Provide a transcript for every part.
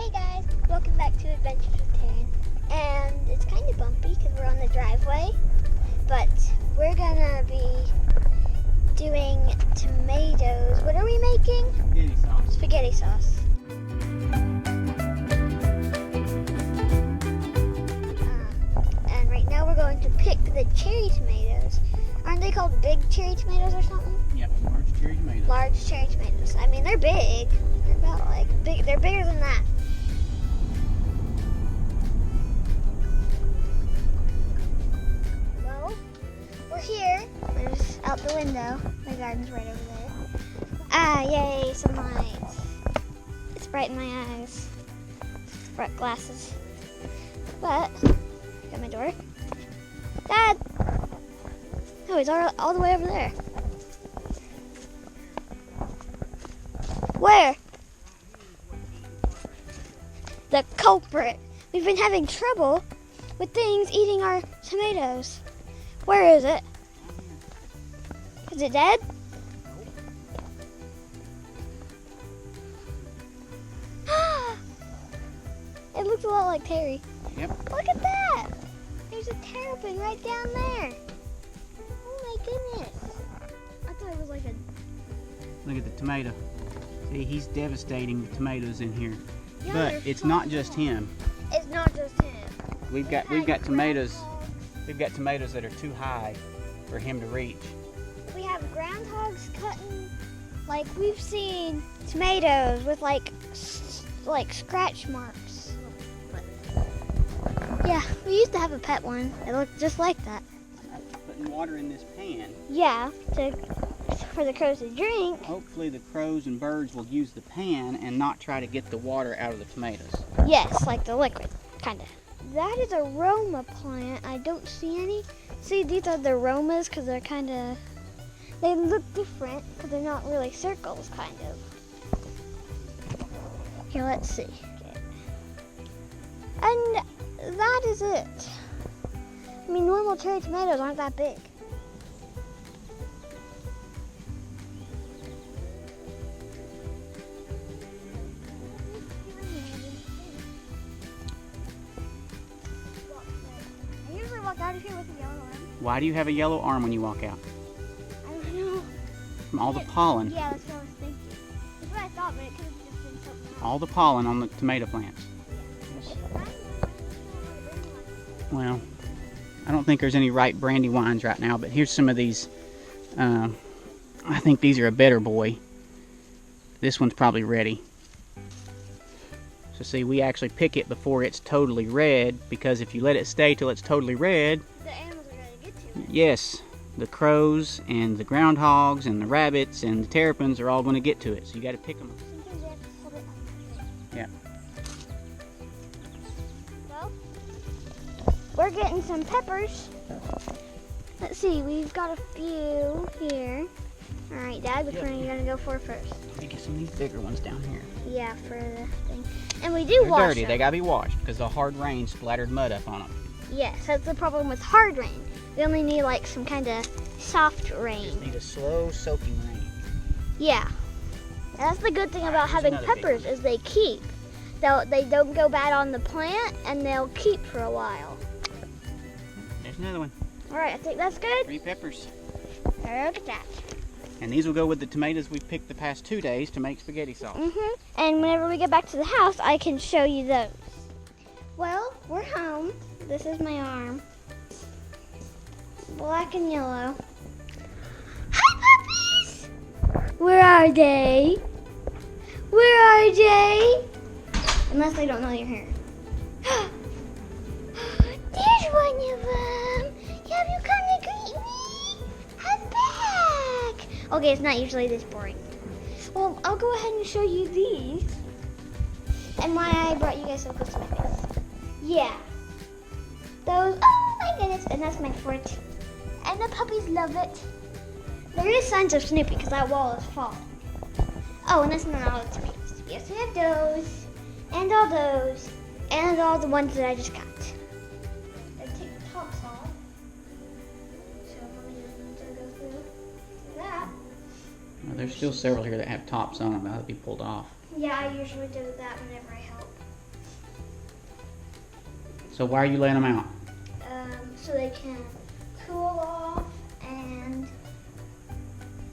Hey guys, welcome back to Adventures with Taryn. And it's kind of bumpy because we're on the driveway, but we're gonna be doing tomatoes. What are we making? Spaghetti sauce. Spaghetti sauce. And right now we're going to pick the cherry tomatoes. Aren't they called big cherry tomatoes or something? Yep, large cherry tomatoes. Large cherry tomatoes. I mean, they're big. They're about like big. They're bigger than that. Well, we're here. There's out the window. My garden's right over there. Ah, yay, some lights. It's bright in my eyes. Bright glasses. But, got my door. Dad! Oh, he's all the way over there. Where? The culprit. We've been having trouble with things eating our tomatoes. Where is it? Is it dead? It looks a lot like Terry. Yep. Look at that. There's a terrapin right down there. Oh my goodness. I thought it was like a... Look at the tomato. See, he's devastating the tomatoes in here. Yeah, But it's not just him. It's not just him. We've got tomatoes. We've got tomatoes that are too high for him to reach. We have groundhogs cutting. Like we've seen tomatoes with like scratch marks. Yeah, we used to have a pet one. It looked just like that. Putting water in this pan. Yeah, for the crows to drink. Hopefully the crows and birds will use the pan and not try to get the water out of the tomatoes. Yes, like the liquid, kind of. That is a Roma plant. I don't see any. See, these are the Romas because they're kind of, they look different because they're not really circles, kind of. Here, let's see. Okay. And that is it. I mean, normal cherry tomatoes aren't that big. I usually walk out of here with a yellow arm. Why do you have a yellow arm when you walk out? I don't know. From all the pollen. Yeah, that's what I was thinking. That's what I thought, but it could have just been something else. All the pollen on the tomato plants. Well, I don't think there's any ripe brandy wines right now, but here's some of these. I think these are a better boy. This one's probably ready. So see, we actually pick it before it's totally red, because if you let it stay till it's totally red, The animals are going to get to it. yes, the crows and the groundhogs and the rabbits and the terrapins are all going to get to it. So you got to pick them. Sometimes you have to hold it up. Yeah. Well, we're getting some peppers. Let's see, we've got a few here. All right, Dad, which one are you going to go for first? Let me get some of these bigger ones down here. Yeah, for the thing. And we do They're wash dirty. them. They got to be washed because the hard rain splattered mud up on them. Yes, that's the problem with hard rain. We only need like some kind of soft rain. Just need a slow soaking rain. Yeah. And that's the good thing about here's having another big peppers is they keep. They don't go bad on the plant and they'll keep for a while. There's another one. All right, I think that's good. 3 peppers. Look at that. And these will go with the tomatoes we've picked the past 2 days to make spaghetti sauce. And whenever we get back to the house, I can show you those. Well, we're home. This is my arm. Black and yellow. Hi, puppies! Where are they? Where are they? Unless they don't know you're here. There's one of them. Have you come to greet me? I'm back. Okay, it's not usually this boring. Well, I'll go ahead and show you these. And why I brought you guys so close to my face. Yeah. Those, oh my goodness. And that's my fort. And the puppies love it. There is signs of Snoopy because that wall is falling. Oh, and that's not all the tomatoes. Yes, we have those. And all those. And all the ones that I just got. I take the tops off. So let me just go through that. Well, there's still several here that have tops on them that'll be pulled off. Yeah, I usually do that whenever I help. So why are you laying them out? So they can cool off, and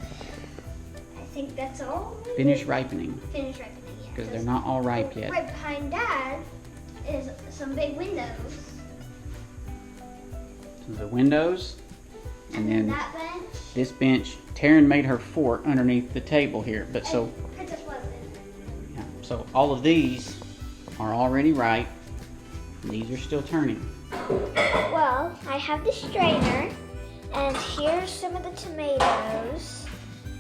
I think that's all. Finish ripening. Finish ripening, yeah. Because they're not all ripe yet. Right behind Dad is some big windows. So the windows, and then that bench. this bench. Taryn made her fort underneath the table here, but so Princess was in. yeah, so all of these are already ripe. And these are still turning. Well, I have the strainer, and here's some of the tomatoes.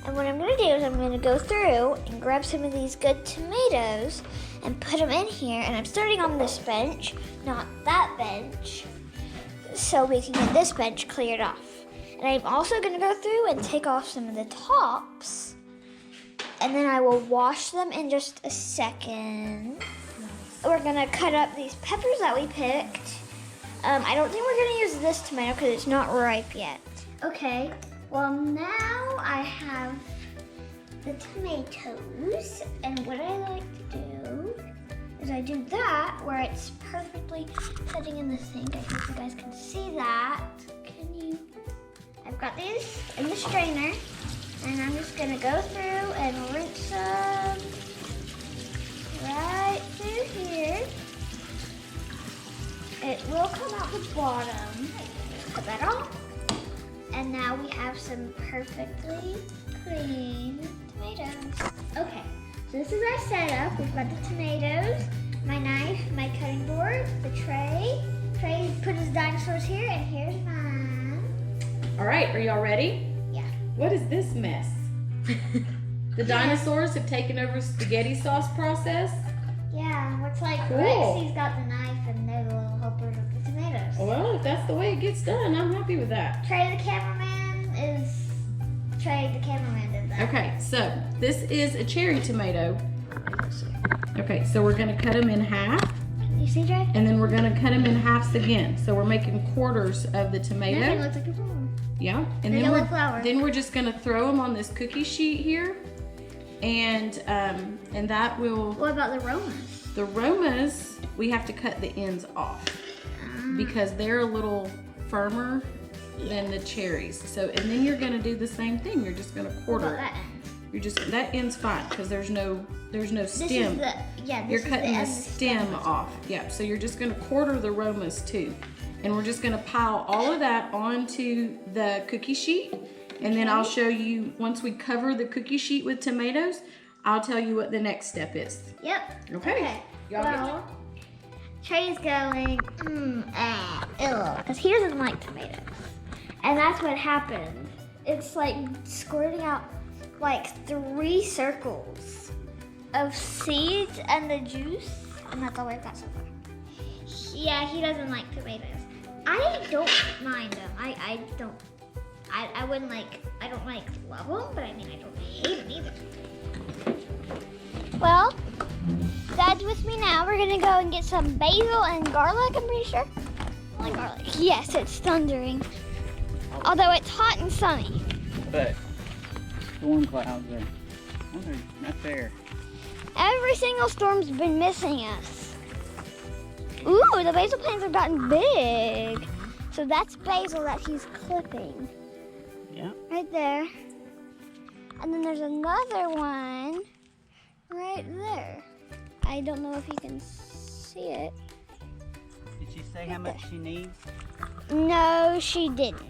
And what I'm going to do is I'm going to go through and grab some of these good tomatoes and put them in here. And I'm starting on this bench, not that bench, so we can get this bench cleared off. And I'm also going to go through and take off some of the tops, and then I will wash them in just a second. We're going to cut up these peppers that we picked. I don't think we're going to use this tomato because it's not ripe yet. Okay, well now I have the tomatoes, and what I like to do is I do that where it's perfectly sitting in the sink. I hope you guys can see that. Can you? I've got these in the strainer, and I'm just going to go through and rinse them right through here. It will come out the bottom. Put that on. And now we have some perfectly clean tomatoes. Okay, so this is our setup. We've got the tomatoes, my knife, my cutting board, the tray. Trey put his dinosaurs here, and here's mine. All right, are y'all ready? Yeah. What is this mess? The dinosaurs have taken over spaghetti sauce process. Yeah, looks like Cool. Rexy's got the knife, and they're the little helpers of the tomatoes. Well, if that's the way it gets done, I'm happy with that. Trey the cameraman did that. Okay, so this is a cherry tomato. Okay, so we're gonna cut them in half, Can you see, Trey? and then we're gonna cut them in halves again. So we're making quarters of the That tomato. looks like a ball. Yeah, and The then yellow flower. then we're just gonna throw them on this cookie sheet here, and that will. What about the Romas? The Romas, we have to cut the ends off because they're a little firmer than the cherries. So, and then you're gonna do the same thing. You're just gonna What quarter about it. that end? You're just that end's fine because there's no This stem. is the, yeah, this You're is cutting the end stem off. Yeah, so you're just gonna quarter the Romas too. And we're just gonna pile all of that onto the cookie sheet. And then I'll show you, once we cover the cookie sheet with tomatoes, I'll tell you what the next step is. Yep. Okay. Y'all get Well, Trey's going, ew, because he doesn't like tomatoes. And that's what happened. It's like squirting out like 3 circles of seeds and the juice, and that's all we've got so far. Yeah, he doesn't like tomatoes. I don't mind them. I don't love them, but I mean, I don't hate them either. Well, Dad's with me now. We're gonna go and get some basil and garlic, I'm pretty sure. I like garlic. Yes, it's thundering. Although it's hot and sunny. But storm clouds are, oh, they're not there. Every single storm's been missing us. Ooh, the basil plants have gotten big. So that's basil that he's clipping. Yeah. Right there. And then there's another one right there. I don't know if you can see it. Did she say how much she needs? No, she didn't.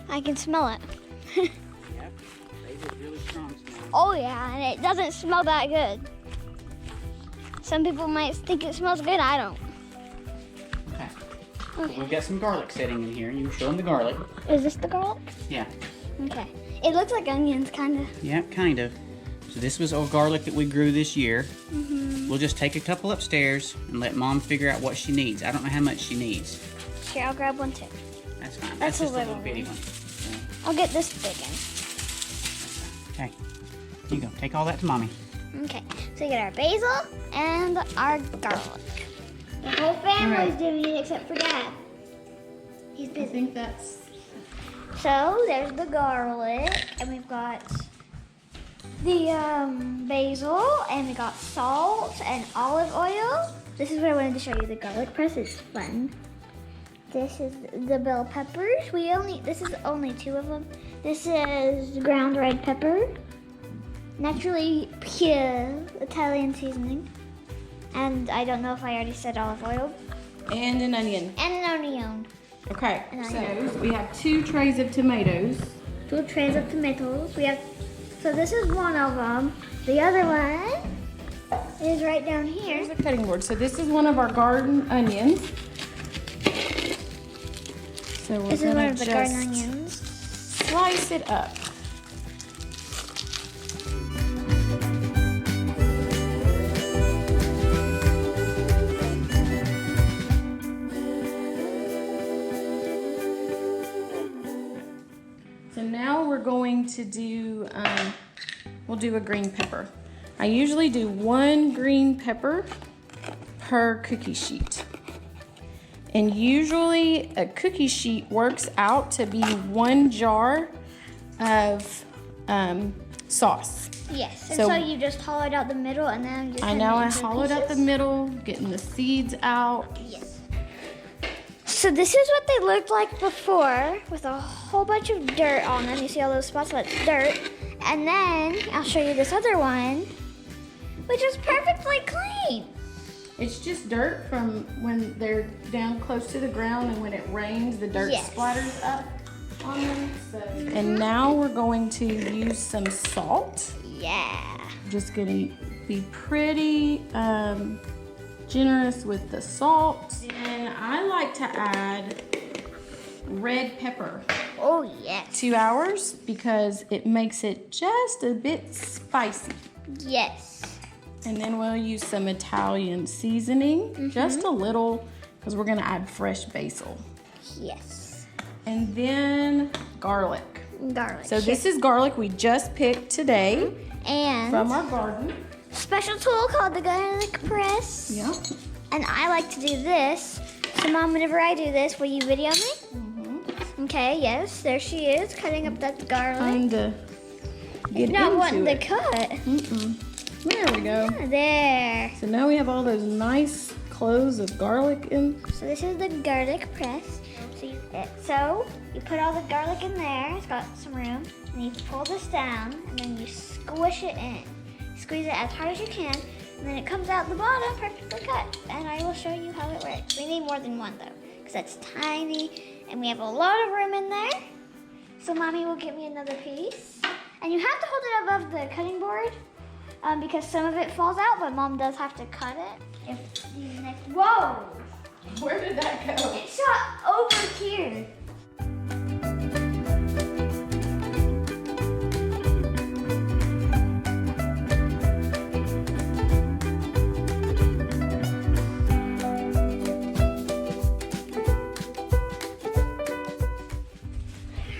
I can smell it. Yep. Basil's really strong smell. Oh yeah, and it doesn't smell that good. Some people might think it smells good, I don't. Okay. Okay. We've got some garlic sitting in here. You can show them the garlic. Is this the garlic? Yeah. Okay. It looks like onions, kind of. Yeah, kind of. So this was old garlic that we grew this year. Mm-hmm. We'll just take a couple upstairs and let Mom figure out what she needs. I don't know how much she needs. Here, I'll grab one too. That's fine. That's That's just a a little little bitty one. one. I'll get this big Okay. Here you go. Take all that to Mommy. one. Okay. So we get our basil and our garlic. The whole family's doing it except for Dad. He's I busy. think that's. So there's the garlic, and we've got the basil, and we got salt and olive oil. this is what I wanted to show you. The garlic press is fun. This is the bell peppers. This is only 2 of them. This is ground red pepper, naturally pure Italian seasoning, and I don't know if I already said olive oil. And an onion. And an onion. Okay, And so we have 2 trays of tomatoes. 2 trays of tomatoes. So this is one of them. The other one is right down here. Here's the cutting board. So this is one of our garden onions. So we're This is one gonna of the garden just onions. slice it up. So now we're going to do, we'll do a green pepper. I usually do 1 green pepper per cookie sheet. And usually a cookie sheet works out to be 1 jar of sauce. Yes, and So- so you just hollowed out the middle and then just I know I hollowed out the middle, getting the seeds out. Yes. So this is what they looked like before, with a whole bunch of dirt on them. You see all those spots? That's dirt. And then I'll show you this other one, which is perfectly clean. It's just dirt from when they're down close to the ground, and when it rains, the dirt Yes. splatters up on them. So. And now we're going to use some salt. Yeah. Just gonna be pretty generous with the salt. And I like to add red pepper Oh, yes. to ours because it makes it just a bit spicy. Yes. And then we'll use some Italian seasoning, just a little, because we're gonna add fresh basil. Yes. And then garlic. Garlic. So this is garlic we just picked today and from our garden. special tool called the garlic press. Yeah. And I like to do this. So Mom, whenever I do this, will you video me? Okay, yes, there she is, cutting up that garlic. Time to get Not wanting into to it. cut. There we go. There. So now we have all those nice cloves of garlic in. So this is the garlic press. So you put all the garlic in there. It's got some room. And you pull this down, and then you squish it in. Squeeze it as hard as you can, and then it comes out the bottom perfectly cut. And I will show you how it works. We need more than one though, because that's tiny, and we have a lot of room in there. So Mommy will give me another piece. And you have to hold it above the cutting board, because some of it falls out, but Mom does have to cut it. If these next, whoa! Where did that go? It shot over here.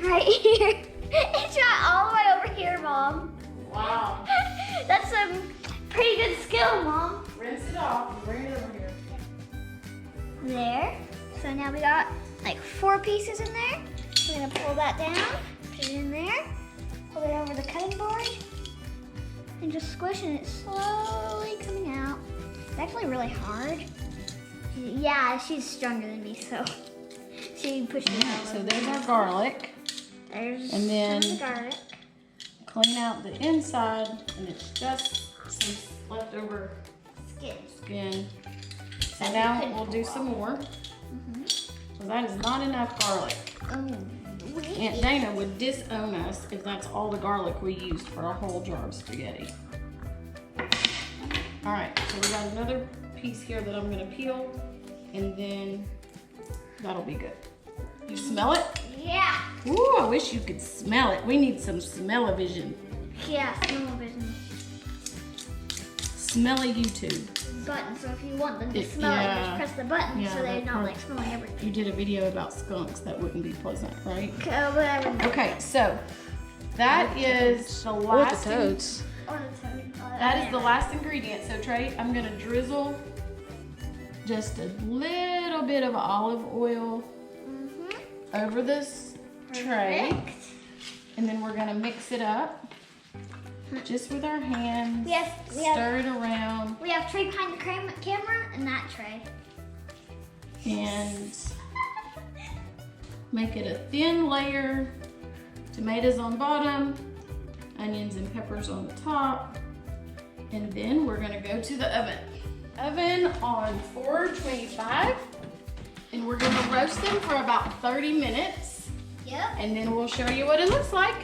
Right here. It shot all the way over here, Mom. Wow. That's some pretty good skill, Mom. Rinse it off and bring it over here. There. So now we got like 4 pieces in there. We're gonna pull that down, put it in there, pull it over the cutting board, and just squish, and it's slowly coming out. It's actually really hard. Yeah, she's stronger than me, so she pushed it out. So there's our garlic. There's And then- some garlic. Clean out the inside, and it's just some leftover Skin. skin. And now we'll do some more. So that is not enough garlic. Aunt Dana would disown us if that's all the garlic we used for a whole jar of spaghetti. All right, so we got another piece here that I'm gonna peel, and then that'll be good. You smell it? Yeah. Ooh, I wish you could smell it. We need some smell-o-vision. Yeah, smell-o-vision. Smelly YouTube. Button, so if you want them to smell it, yeah. just press the button Yeah, so they're that not part. like smelling everything. You did a video about skunks. That wouldn't be pleasant, right? Whatever. Okay, so that is the last. Or the toad. That is the last ingredient. So Trey, I'm gonna drizzle just a little bit of olive oil over this tray, Perfect. and then we're gonna mix it up. just with our hands. Yes, Stir it around. we have tray behind the camera and that tray. And make it a thin layer. Tomatoes on bottom, onions and peppers on the top. And then we're gonna go to the oven. Oven on 425. And we're gonna roast them for about 30 minutes. Yep. And then we'll show you what it looks like.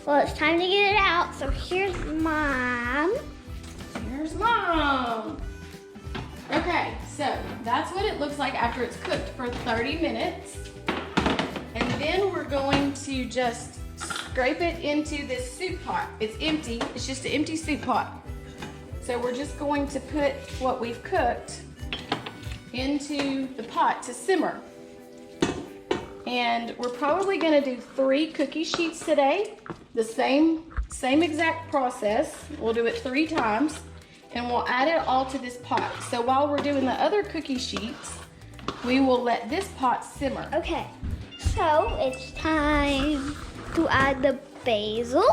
Well, it's time to get it out. So here's Mom. Here's Mom. Okay, so that's what it looks like after it's cooked for 30 minutes. And then we're going to just scrape it into this soup pot. It's empty, it's just an empty soup pot. So we're just going to put what we've cooked into the pot to simmer. And we're probably gonna do 3 cookie sheets today. The same exact process. We'll do it 3 times and we'll add it all to this pot. So while we're doing the other cookie sheets, we will let this pot simmer. Okay, so it's time to add the basil.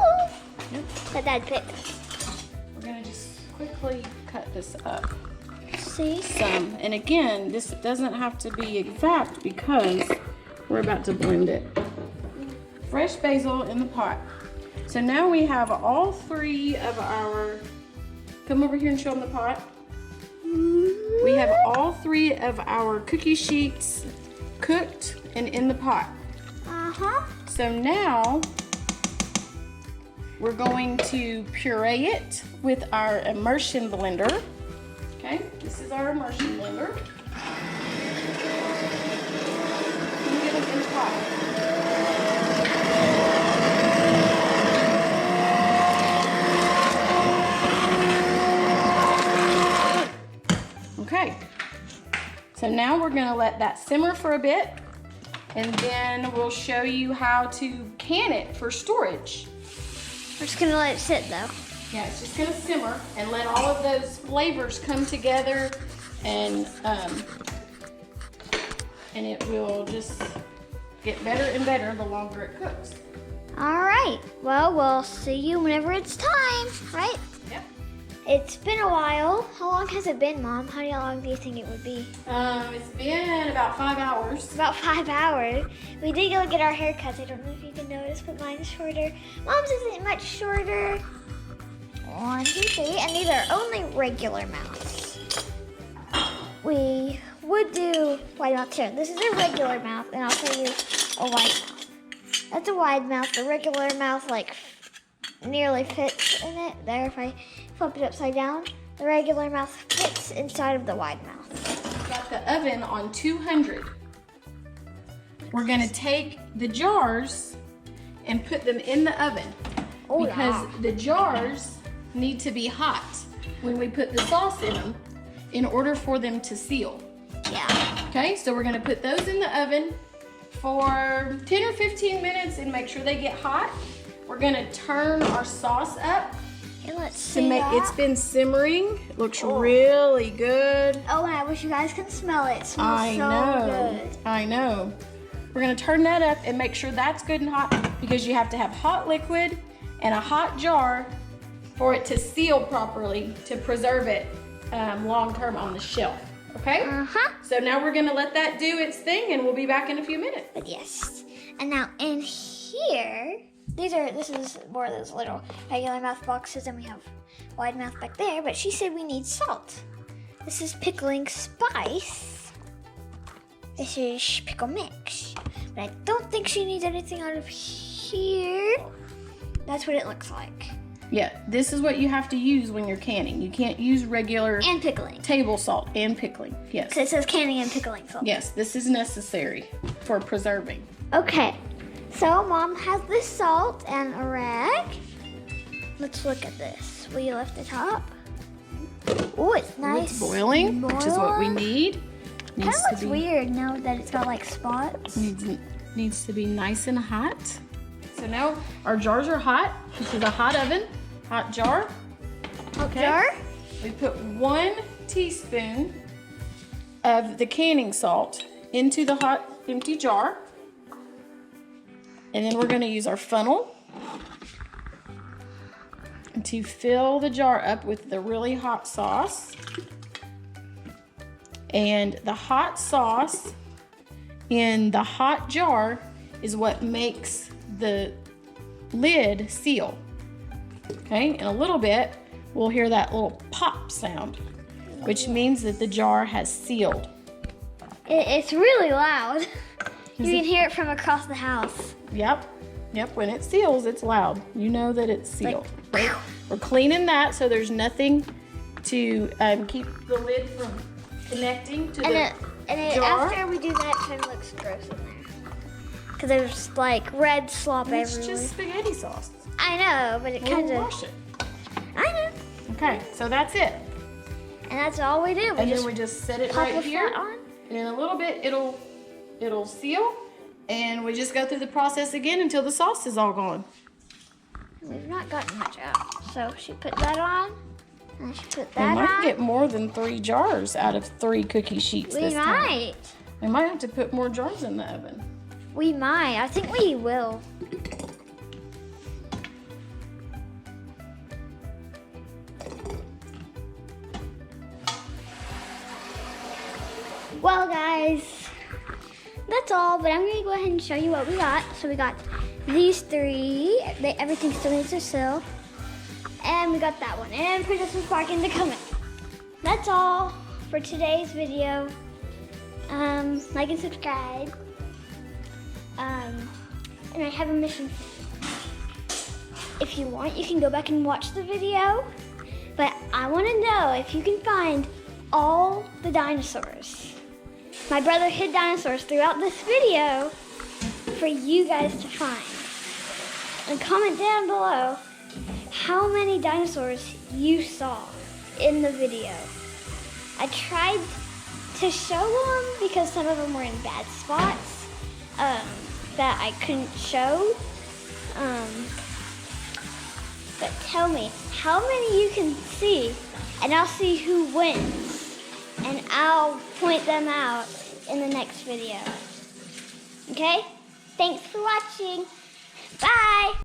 Yep. Let that pick. We're gonna just quickly cut this up See? some. And again, this doesn't have to be exact because we're about to blend it. Fresh basil in the pot. So now we have all 3 of our, come over here and show them the pot. We have all 3 of our cookie sheets cooked and in the pot. Uh-huh. So now we're going to puree it with our immersion blender. Okay, this is our immersion blender. You get it in the pot. Okay, so now we're gonna let that simmer for a bit and then we'll show you how to can it for storage. We're just gonna let it sit though. Yeah, it's just gonna simmer and let all of those flavors come together and it will just get better and better the longer it cooks. All right, well, we'll see you whenever it's time, right? Yep. It's been a while. How long has it been, Mom? How long do you think it would be? It's been about 5 hours. About 5 hours. We did go get our haircuts. I don't know if you can notice, but mine's shorter. Mom's isn't much shorter. 1, 2, 3, and these are only regular mouths. We would do wide mouth too. This is a regular mouth, and I'll show you a wide mouth. That's a wide mouth. The regular mouth like nearly fits in it. There, if I flip it upside down, the regular mouth fits inside of the wide mouth. Got the oven on 200. We're gonna take the jars and put them in the oven Oh, because yeah. the jars need to be hot when we put the sauce in them in order for them to seal. Yeah. Okay, so we're gonna put those in the oven for 10 or 15 minutes and make sure they get hot. We're gonna turn our sauce up. Okay, let's To see make, that. it's been simmering. It looks really good. Oh, and I wish you guys could smell it. It smells I so know. good. I know. We're gonna turn that up and make sure that's good and hot because you have to have hot liquid and a hot jar for it to seal properly to preserve it long term on the shelf. Okay? Uh-huh. So now we're gonna let that do its thing and we'll be back in a few minutes. But yes. And now in here, this is more of those little regular mouth boxes, and we have wide mouth back there, but she said we need salt. This is pickling spice. This is pickle mix. But I don't think she needs anything out of here. That's what it looks like. Yeah, this is what you have to use when you're canning. You can't use regular And pickling. table salt and pickling. Yes. So it says canning and pickling salt. Yes, this is necessary for preserving. Okay. So Mom has this salt and a rag. Let's look at this. Will you lift the top? Oh, it's nice. It's boiling, which is what we Boil. need. Kind of looks weird now that it's got like spots. Needs to be nice and hot. So now our jars are hot. This is a hot oven, hot jar. Okay. Jar? We put 1 teaspoon of the canning salt into the hot empty jar. And then we're gonna use our funnel and to fill the jar up with the really hot sauce. And the hot sauce in the hot jar is what makes the lid seal. Okay, in a little bit, we'll hear that little pop sound, which means that the jar has sealed. It's really loud. You can hear it from across the house. Yep, when it seals, it's loud. You know that it's sealed. We're cleaning that so there's nothing to keep the lid from connecting to the jar. After we do that, it kind of looks gross in there. Because there's like red slop everywhere. It's just spaghetti sauce. I know, but it kind We'll of... wash it. I know. Okay, so that's it. And that's all we do. And then we just set it pop right a here. flat on. And in a little bit, it'll seal. And we just go through the process again until the sauce is all gone. We've not gotten much out. So she put that on. And she put We that might on. get more than 3 jars out of 3 cookie sheets We this time. might. We might have to put more jars in the oven. We might. I think we will. Well, guys, that's all, but I'm going to go ahead and show you what we got. So we got these 3. Everything still needs to seal. And we got that one. And Princess was barking to come in. That's all for today's video. Like and subscribe. And I have a mission for you. If you want, you can go back and watch the video. But I want to know if you can find all the dinosaurs. My brother hid dinosaurs throughout this video for you guys to find. And comment down below how many dinosaurs you saw in the video. I tried to show them because some of them were in bad spots that I couldn't show. But tell me how many you can see, and I'll see who wins. And I'll point them out in the next video. Okay? Thanks for watching. Bye!